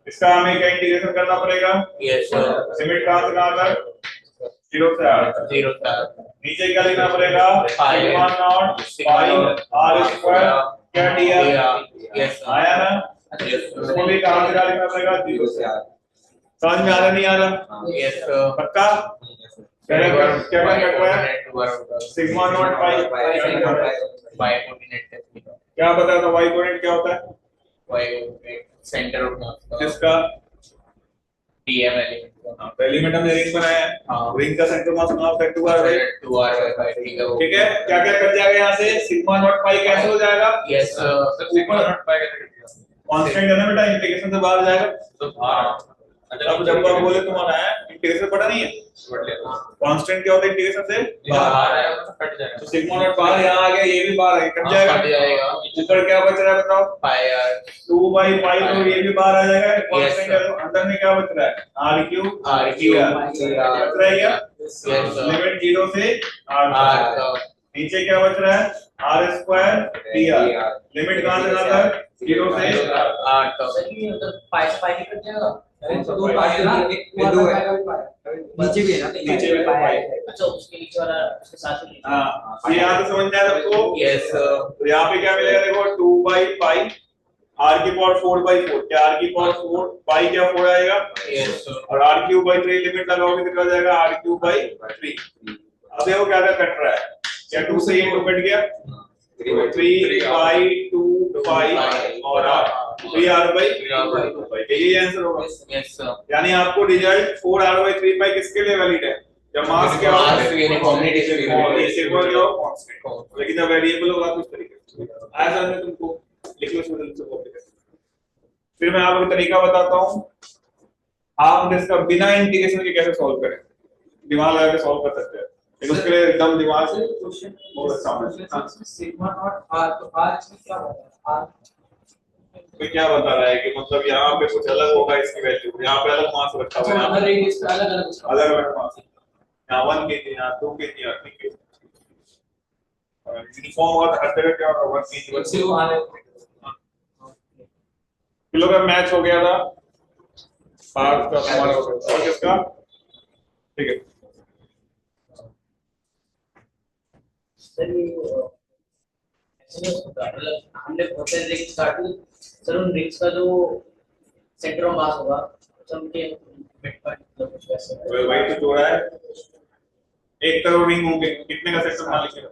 इसका हमें क्या इंटीग्रेशन करना पड़ेगा Yes, sir. लिमिट कहाँ से कहाँ तक 0 से r तक 0 तक. नीचे क्या लिखना पड़ेगा pi sigma naught pi are square क्या dr Yes, sir. आया ना Yes, sir. इसको भी कहाँ से क्या लिखना पड़ेगा 0 से r समझ में आ रहा नहीं आ रहा Yes, sir. पक्का क्या कट रहा है सिग्मा नॉट पाई Y coordinate test. क्या बताया था y कोऑर्डिनेट क्या होता है Y coordinate center of mass. जिसका DM एलिमेंट को तो एलिमेंट हमने रिंग बनाया है, हाँ। रिंग का सेंटर मास बनाओ सेट 2r बाई 2r/5 ठीक है वो ठीक है। क्या क्या कट जाएगा यहाँ से, सिग्मा नॉट पाई कैंसिल हो जाएगा, यस सर सिग्मा नॉट पाई कैसे कट गया? कांस्टेंट है ना बेटा, इंटीग्रेशन से बाहर जाएगा। तो बाहर अब जब आप बोले तुम्हारा है इंटीग्रेशन पढ़ा नहीं है, कांस्टेंट क्या होता है इंटीग्रेशन से बाहर, बाहर आएगा तो कट जाएगा। तो सिग्मा नॉट बाहर यहाँ आ गया, ये भी बाहर आ गया, कट जाएगा। कट जाएगा ऊपर क्या बच रहा है बताओ, pi r 2 बाई पाई, तो ये भी बाहर आ जाएगा। Yes, constant sir. है तो अंदर में क्या बच रहा है, r क्यूब r क्यूब बच रहा है क्या, यस सर लिमिट 0 से r r नीचे क्या बच रहा है, r स्क्वायर dr, लिमिट कहां से कहां तक, 0 से r तो सर ये मतलब पाई से पाई कट जाएगा। दो पाई है ना, एक दो है, नीचे भी है ना, नीचे भी तो पाई। अच्छा उसके नीचे वाला उसके साथ ही हाँ ये यहाँ से समझ में आया सबको। यस तो यहाँ पे क्या मिलेगा देखो, 2 बाई पाई r की पावर 4 बाई 4, क्या r की पावर 4 पाई क्या 4 आएगा, यस और r क्यूब बाई 3 लिमिट लगाओगे तो क्या हो जाएगा, r क्यूब बाई 3। अब देखो क्या क्या कट रहा है, क्या 2 से ये 2 कट गया, 3 बाई 2 पाई और r 3r बाई 2 पाई, यही आंसर होगा। यस सर यानी आपको रिजल्ट 4r बाई 3 पाई किसके लिए वैलिड है, जब मास क्या होगा, मास यूनिफॉर्मली डिस्ट्रीब्यूटेड लेकिन जब वेरिएबल होगा तो इस तरीके से आंसर में तुमको लिख लो, इसमें से कॉपी कर। फिर मैं आपको तरीका बताता हूं, आप इसका बिना इंटीग्रेशन के कैसे सॉल्व करें, दिमाग लगा के सॉल्व कर सकते हैं, लेकिन उसके लिए एकदम दिमाग से बहुत अच्छा होना चाहिए। सिग्मा नॉट r तो r की क्या होगा r तो क्या बता रहा है कि मतलब यहाँ पे कुछ अलग होगा, इसकी वैल्यू यहाँ पे अलग मास रखा हुआ है, यहाँ अलग रेडियस का अलग अलग उसका अलग अलग मास, यहाँ 1 kg, यहाँ 2 kg, यहाँ 3 kg। यूनिफॉर्म होगा तो हर जगह क्या होगा, 1 kg सिर्फ आने किलो का मैच हो गया था, 5 का हमारा हो गया और किसका, ठीक है। सर ये ऐसे नहीं होता, मतलब हमने बहुत सारे रिंग्स काटी सर, उन रिंग्स का जो सेंटर ऑफ मास होगा तो उनके मिड पॉइंट मतलब कुछ वैसे है। वही तो जोड़ा है, 1 करोड़ रिंग होंगे, कितने का सेक्टर मान लीजिए,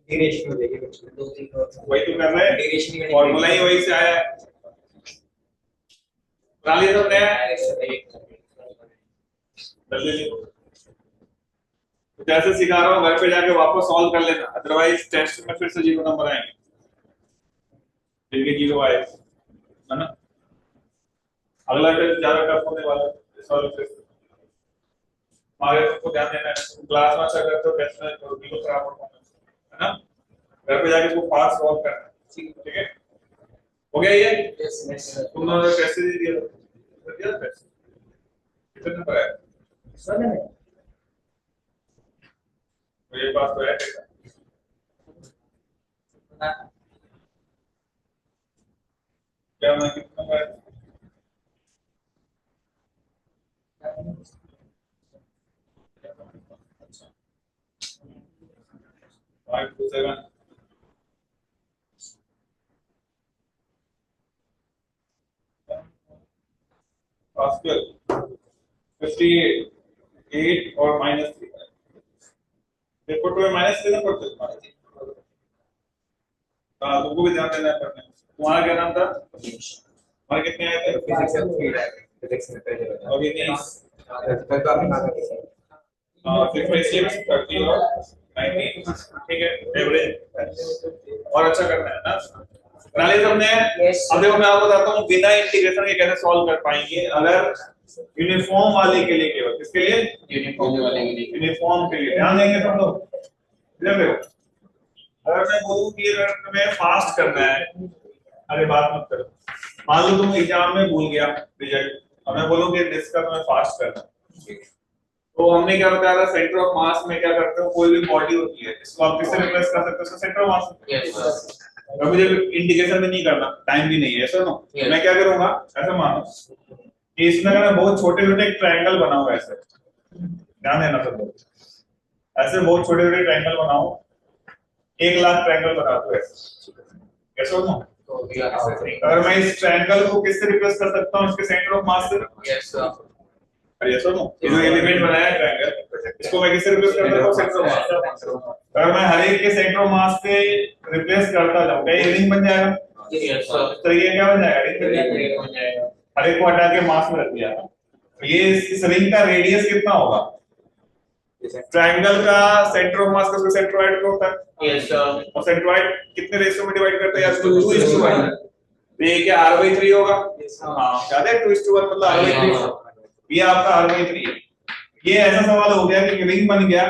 रेशियो देगी बच्चे, 2-3 करोड़ वही तो कर रहे हैं, रेशियो में फॉर्मूला ही वही से आया है। ट्राली तो नया है, जल्दी लिखो। तो जैसे सिखा रहा हूँ घर पे जाके वापस सॉल्व कर लेना, अदरवाइज टेस्ट में फिर से 0 नंबर आएंगे, जिनके 0 आए है ना। अगला टेस्ट ज्यादा टफ होने वाला है, सॉल्व टेस्ट हमारे सबको ध्यान देना है, क्लास में अच्छा करते हो टेस्ट में तो बिल्कुल खराब परफॉर्मेंस है ना, घर पे जाके इसको फास्ट सॉल्व करना है, ठीक है। हो गया ये, यस यस तुम दोनों ने टेस्ट दे दिया, टेस्ट कितने नंबर है, सर ने मेरे पास तो है क्या, मैं कितना नंबर है, 527 पास्कल 58 और -3 देखो तो -3 ना पड़ते तुम्हारे, हाँ तुमको भी ध्यान देना है पढ़ने में। तुम्हारा क्या नाम था, तुम्हारे कितने आए थे, फिजिक्स में 3 है, फिजिक्स में पहले बता और ये नहीं, कल तो आपने कहा था हाँ 56 30 और 90, ठीक है एवरेज, और अच्छा करना है ना। नाले सबने Yes, अब देखो मैं आपको बताता हूँ बिना इंटीग्रेशन के कैसे सॉल्व कर पाएंगे, अगर यूनिफॉर्म वाले के लिए, केवल किसके लिए, यूनिफॉर्म वाले के लिए यूनिफॉर्म के लिए ध्यान देंगे सब लोग। इधर देखो, अगर मैं बोलूं कि अगर तुम्हें फास्ट करना है, अरे बात मत करो, मान लो तुम एग्जाम में भूल गया रिजल्ट, और मैं बोलूं कि इसका तुम्हें फास्ट करना है, तो हमने क्या बताया था, सेंटर ऑफ मास में क्या करते हो, कोई भी बॉडी होती है इसको आप किससे रिप्लेस कर सकते हो, उसका सेंटर ऑफ मास। यस और मुझे इंटीग्रेशन भी नहीं करना, टाइम भी नहीं है, ऐसा नो Yes. मैं क्या करूंगा, ऐसा मानो कि इसमें अगर मैं बहुत छोटे छोटे ट्रायंगल बनाऊं, ऐसे ध्यान देना सब लोग, ऐसे बहुत छोटे छोटे ट्रायंगल बनाऊं, 1 लाख ट्रायंगल बना दो ऐसे, कैसे नो, तो वी आर अगर मैं इस ट्रायंगल को किससे रिप्लेस कर सकता हूं, इसके सेंटर ऑफ मास से, यस अरे ऐसा नो, ये जो एलिमेंट बनाया है ट्रायंगल, इसको मैं किससे रिप्लेस कर सकता हूं, सेंटर ऑफ मास। अगर मैं हर एक के सेंटर ऑफ मास से रिप्लेस करता जाऊं, क्या ये रिंग बन जाएगा, यस तो ये क्या बन जाएगा, रिंग बन जाएगा। हो जाएगा हर एक को हटा के मास में रख दिया। तो ये इस रिंग का रेडियस कितना होगा? ट्रायंगल का सेंटर ऑफ मास का उसका सेंट्रोइड होता है। Yes, sir. और सेंट्रोइड कितने रेशियो में डिवाइड करते हैं यार? 2:1। तो ये क्या r/3 होगा? हाँ, याद है 2:1 मतलब r/3। ये आपका r/3 है। ये ऐसा सवाल हो गया कि रिंग बन गया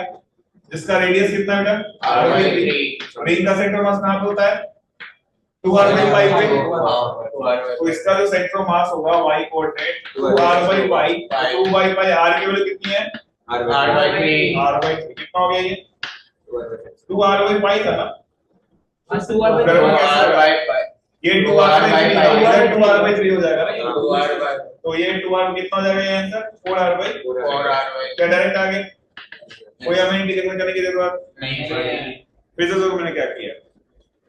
जिसका रेडियस कितना है बेटा? r/3। रिंग का सेंटर मास कहां पे होता है? 2r/5 पे। तो इसका जो सेंटर मास होगा y कोऑर्डिनेट 2r/5। 2/5 r की वैल्यू कितनी है? r/3 कितना हो गया ये? 2r/5 था ना? ये 2r/3 हो जाएगा ना? तो ये 2r कितना हो जाएगा? ये आंसर 4r/4। क्या डायरेक्ट आ गया? कोई हमें इंटीग्रेशन करने की जरूरत नहीं। फिर तो मैंने क्या किया,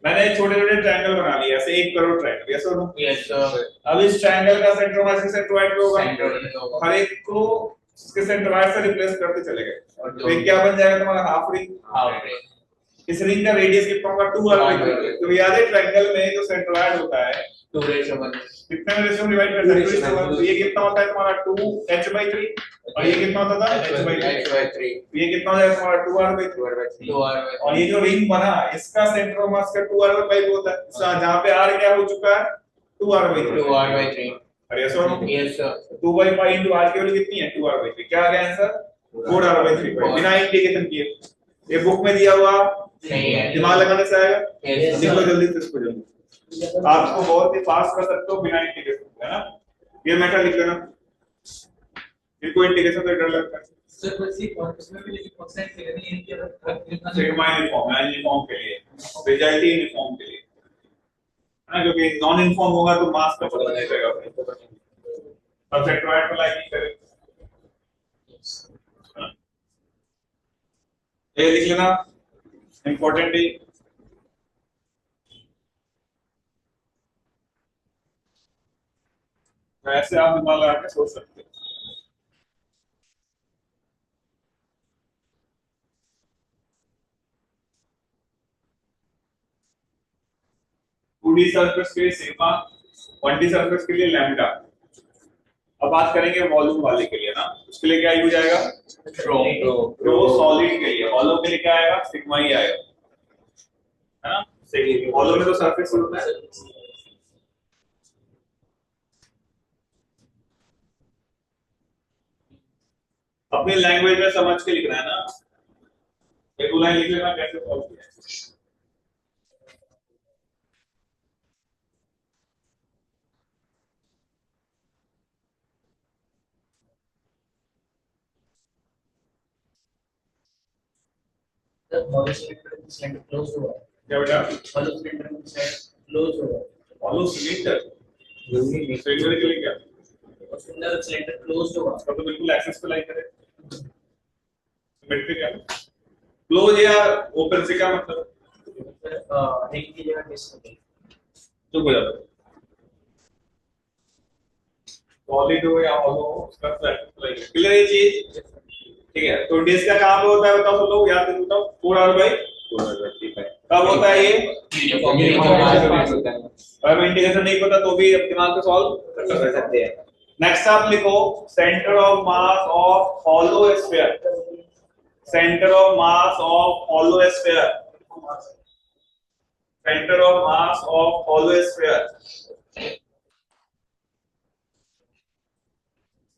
मैंने छोटे-छोटे ट्रायंगल बना लिए ऐसे 1 करोड़ ट्रायंगल। यस और नो? Yes, sir. अब इस ट्रायंगल का सेंटर मास सेंट्रोइड पे होगा। Centroid होगा। हर एक को इसके सेंट्रोइड से रिप्लेस करते चले गए। तो ये क्या बन जाएगा तुम्हारा? Half ring. Half ring. इस रिंग का रेडियस कितना होगा? 2r/3। तो याद है ट्रायंगल में जो सेंट्रोइड होता है 2:1. कितने में रेशियो में डिवाइड करते हैं? 2:1। तो ये कितना होता है तुम्हारा? 2h/3। और ये कितना होता था? h/3। ये कितना हो जाएगा तुम्हारा? 2r/3। 2r/3. और ये जो रिंग बना इसका सेंटर ऑफ मास का 2r/5 होता है, जहां पे r क्या हो चुका है? 2r/3। 2r/3. अरे सो Yes, sir. 2/5 into r की वैल्यू कितनी है? 2r/3। क्या आ गया आंसर? 4r/3 बिना इंटीग्रेशन किए। ये बुक में दिया हुआ नहीं है। दिमाग लगाने से आएगा। Yes, sir. लिख लो जल्दी से इसको जल्दी। आपको बहुत ही फास्ट कर सकते हो बिना इंटीग्रेशन के, है ना? ये मेथड लिख लेना। इनको इंटीग्रेशन से डर लगता है। सर वैसे और इसमें भी लेकिन परसेंट के नहीं है कि अगर सिग्मा यूनिफॉर्म के लिए, रिजल्ट ही यूनिफॉर्म के लिए, है ना? क्योंकि नॉन यूनिफॉर्म होगा तो मास का पता नहीं चलेगा। अब सेंट्रोइड को लाइक नहीं करें, ये लिख लेना इंपॉर्टेंट है। वैसे आप दिमाग लगा के सोच सकते हो। टू डी सरफेस के लिए सिग्मा, 1D सरफेस के लिए लैम्डा। अब बात करेंगे वॉल्यूम वाले के लिए ना, उसके लिए क्या यूज आएगा? रो सॉलिड के लिए, हॉलो के लिए क्या आएगा? सिग्मा ही आएगा, है ना? सही, हॉलो में तो सरफेस होता है। अपनी लैंग्वेज में समझ के लिखना है ना। एक लाइन लिख लेना कैसे सॉल्व किया है। The hollow cylinder is slightly close to wall. क्या बेटा? Hollow cylinder is slightly close to wall. Hollow cylinder, cylinder के लिए क्या? Cylinder close to wall. तो बिल्कुल एक्सेस पे लाइन करें। सिमेट्री क्या? क्लोज या ओपन से क्या मतलब? रिंग की जगह डिस्क होगी। चुप हो जाता है। सॉलिड हो या हॉलो हो उसका एक्सेस क्लियर है चीज, ठीक है? तो डिस्क का काम होता है बताओ सब लोग, याद करके बताओ। 4r/4 कब होता है ये? अगर इंटीग्रेशन नहीं पता तो भी दिमाग से सॉल्व कर सकते हैं। नेक्स्ट आप लिखो centre of mass of hollow sphere. Centre of mass of hollow sphere. Centre of mass of hollow sphere.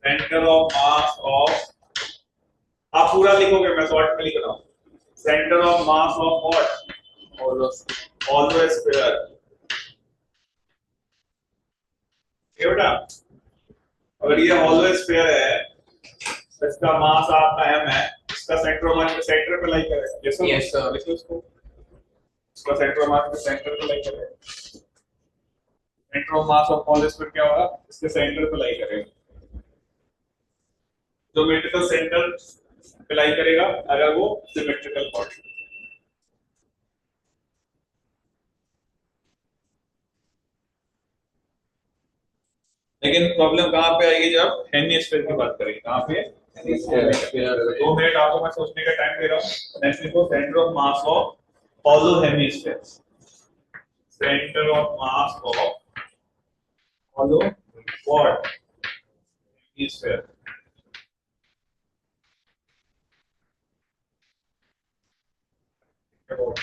Centre of mass of, आप पूरा लिखोगे, मैं शॉर्ट में लिख रहा हूं। Centre of mass of what? Hollow sphere. ये बेटा अगर ये हॉलो स्फीयर है, इसका मास आपका m है, इसका सेंटर ऑफ मास सेंटर पे लाई करेगा। Yes, sir. लिखो इसको, इसका सेंटर ऑफ मास सेंटर पे लाई करेगा। Centre of mass of hollow sphere क्या होगा? इसके सेंटर पे लाई करेगा। ज्योमेट्रिकल सेंटर पे लाई करेगा अगर वो सिमेट्रिकल बॉडी। लेकिन प्रॉब्लम कहाँ पे आएगी जब हेमिस्फीयर की बात करेंगे। कहाँ पे? 2 मिनट आपको मैं सोचने का टाइम दे रहा हूँ। नेक्स्ट लिखो centre of mass of hollow hemisphere. Centre of mass of hollow What? Is fair. About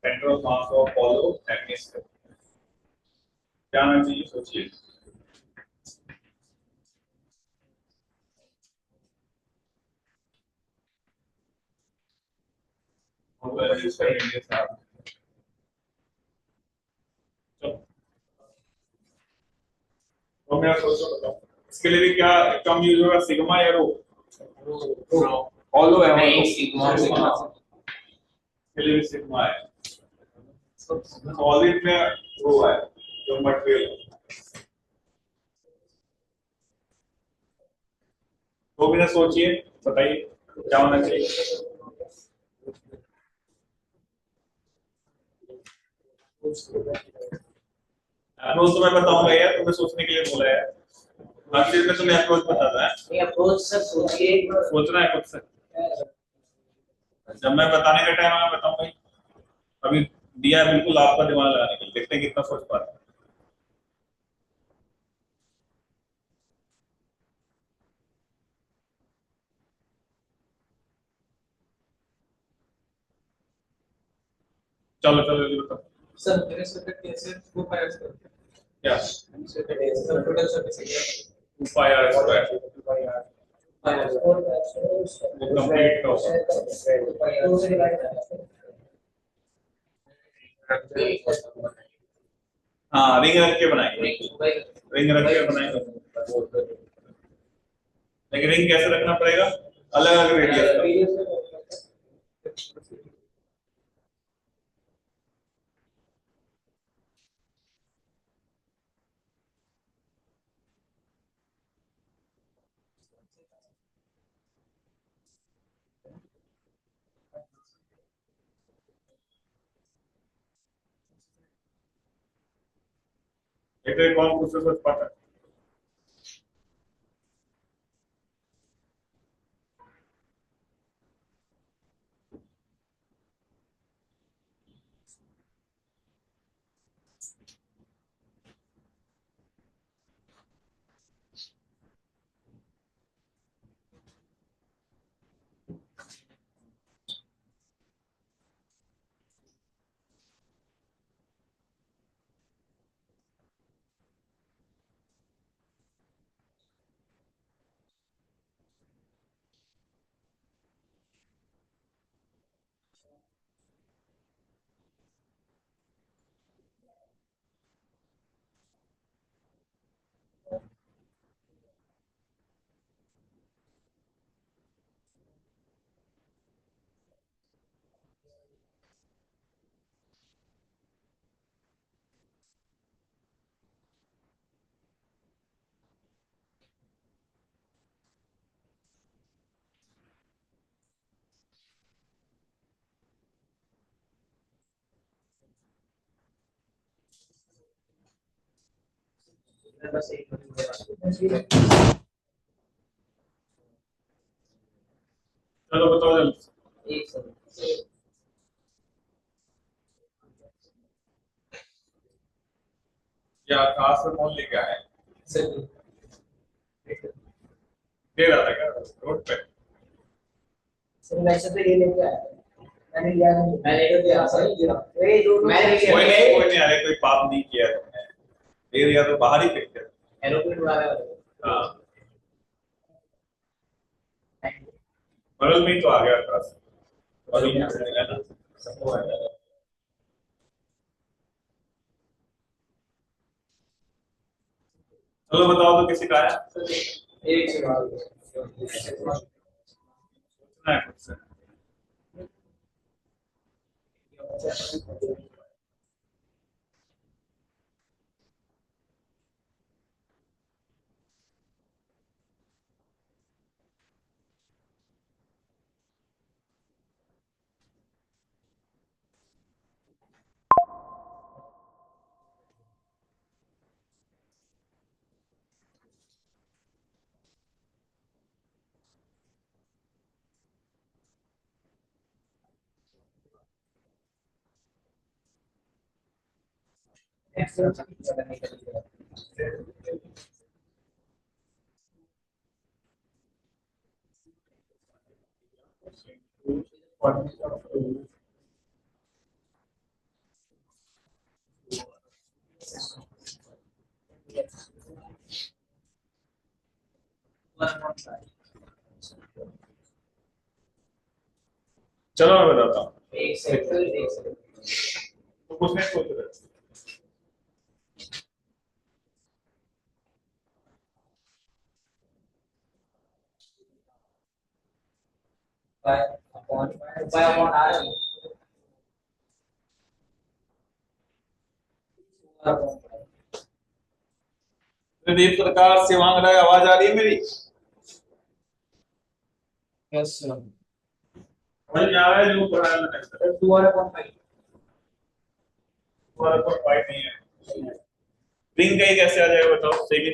center of mass of Apollo Agnes. क्या आना चाहिए सोचिए. तो मैं सोचो बताओ इसके लिए भी क्या कम यूज होगा सिग्मा या रो. ऑलो है नहीं, सिग्मा सिग्मा. इसके लिए भी सिग्मा है. सॉलिड में रो है जो मटेरियल. तो बिना सोचिए बताइए क्या होना चाहिए. अप्रोच तो मैं बताऊंगा यार तुम्हें सोचने के लिए बोला है. हर चीज में तुम्हें अप्रोच बताना है. ये अप्रोच सर सोचिए सोचना है खुद से. जब मैं बताने का टाइम मैं बताऊंगा ही. अभी दिया है बिल्कुल आपका दिमाग लगाने के लिए. देखते हैं कितना सोच पा रहे हैं. चलो चलो जल्दी बताओ. सर मेरे सर्किट कैसे 2 पाई स्क्वायर क्या sir total circuit 2 pi are square वो कंप्लीट का होगा. हाँ रिंग रख के बनाएंगे. रिंग रख के बनाएंगे. लेकिन रिंग कैसे रखना पड़ेगा अलग अलग रेडियस का. एक कौन खुद से सोच पाता है. बस एक चलो बताओ जल्दी. एक सर क्या खास से कौन लेके आया है. सर दे रहा था क्या रोड पे. सर वैसे तो ये लेके आया मैंने लिया नहीं. मैंने तो दिया सर ये दोनों मैंने भी कोई नहीं अरे कोई पाप नहीं किया तुमने. दे दिया तो बाहर ही फेंक दिया. एरोप्लेन उड़ा रहा है हाँ मरल में ही तो आ गया पास. अभी यहाँ से निकाला सबको आया. चलो बताओ तो किसी का आया. एक से सोचना है खुद से. चलो मैं बताता हूँ। एक सेकंड तो कुछ नहीं सोच रहे। upon R प्रदीप सरकार से मांग रहा है, आवाज आ रही है मेरी? यस सर समझ में आ रहा है जो पढ़ा है मैंने? 2r/5 नहीं है। रिंग का ही कैसे आ जाएगा बताओ? सेम